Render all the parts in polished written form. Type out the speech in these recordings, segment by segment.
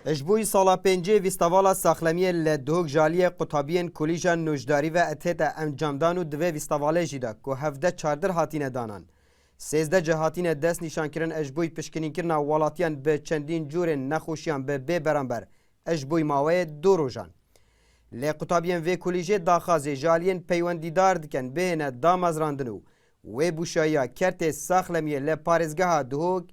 اجبوی سالا پنجه ویستاوالا ساخلمیه لدهوک جالیه قطابین کلیجان نوشداری و اتهتا انجامدان و دوه ویستاواله جیده که هفده چاردر هاتین دانان. 13 جهاتین دست نشان کرن اجبوی پشکنین کرنا والاتیان به چندین جور نخوشیان به بی برانبر اجبوی ماوه دو روژان. لی قطابین وی کلیجه داخازی جالین پیوندیدار دکن بهنه دامازراندنو و بوشایا کرت ساخلمیه لی پارزگاه دهوک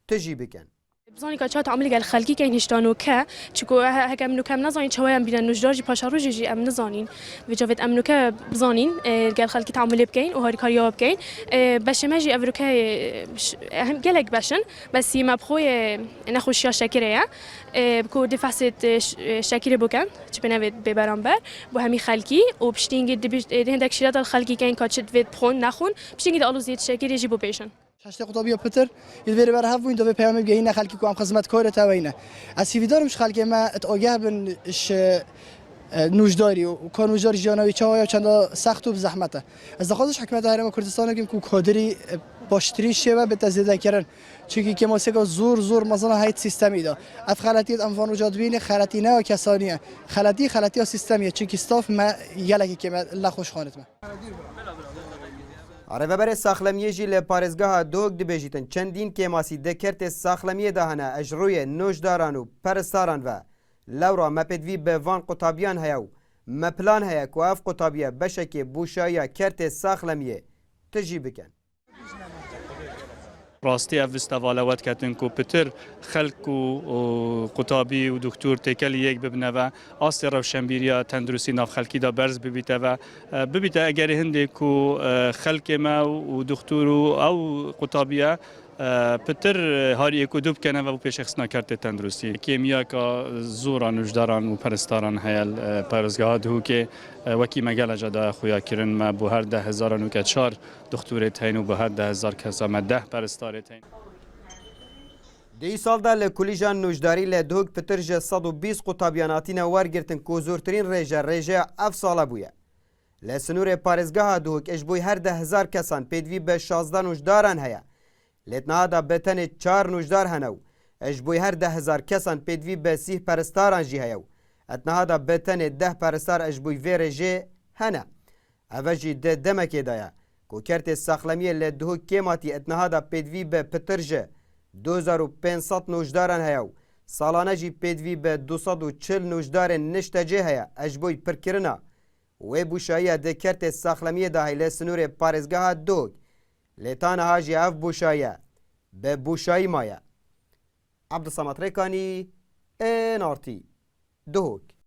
تجی بکن. بزنی که چه تعاملی گل خلقی که هنشتانو که چکو هکم منو کم نزانین چه هم بیرن نجاری پاشارو جی ام نزانین و جوید ام منو که بزنین گل خلقی تعاملی بکین و هاری کاریا بکین باشه ماجی افرو که هم گلک باشن بس یه مبخوی نخوشیا شکریه بکو دفعت شکری بکن چه بنوید ببرانبر با همی خلقی و بشتینگی هندک شیرات الخلقی که این کاتشت وید بخون نخون بشتینگی آلوزیت شکری جی بپیشن شش قطابی پتر یلویر بر هفت ویندا به پیام بگیرین خالقی کو ام خدمت کار تاوینه اسی ویدارمش خالقی ما اتوجه بنش نوجداری و کار نوجداری جانوی چاوی چند سخت و زحمته از دخوازش حکمت هرم کردستان که کو کادری باشتری شبه به تزیده کردن چون که موسیقی زور مثلا هایت سیستمی دا افخالاتیت انفان وجود بین خالتی نه و کسانیه خالتی سیستمیه چون که استاف ما یلکی که الله خوش خانت ما عربه ساخلمیه جی لپارزگاه دوگ دبیجیتن چندین که ماسی دکرت ساخلمیه دهنه اجروی نوشداران و پرستاران و لورا مپدوی به وان قطابیان هیاو مپلان هیا که اف قطابیه بشک بوشایا کرت ساخلمیه تجی بکن. راستی اوستواله ود کتن کو پتر خلق و قطابی و دکتر تکل یک ببنه و آسی روشنبیریا تندرسی ناف خلقی دا برز ببیته و ببیته اگر هنده کو خلق ما و دکتر او قطابیه پتر هاری کو دوب کنه و پیش شخص نکرده تندرستی کیمیا که زوران وجداران و پرستاران هیل پرزگاه دهو که وکی مگل جدا خویا کرن ما بو هر 10,000 نوکت 4 دکتر تین و بو هر 10,000 کسا ما 10 پرستار تین دی سال دا لکولیجان نوشداری لدهوک پتر جه 120 قطابیاناتین ورگرتن که زورترین ریجه اف ساله بویه. لسنور پارزگاه دهوک اجبوی هر 10,000 کسان پیدوی به 16 نوشداران هیا. لتنها دا بتن 4 نوشدار هنو اجبوی هر 10,000 کسان پیدوی به 30 پرستاران جی هیو اتنها دا بتن 10 پرستار اجبوی ویره جی هنه اوجی ده دمکی دایا کو کرت ساخلمیه لدهو کیماتی اتنها دا پیدوی به پتر جه 2500 نوشداران هیو سالانه جی پیدوی به 240 نوشدار نشته جی هیا اجبوی پرکرنا و بوشایی ده کرت ساخلمیه دا هیله سنور پارزگاه دوگ لیتان هاجی اف بوشایه به بوشایی مایه عبدالصمد ریکانی NRT دهوک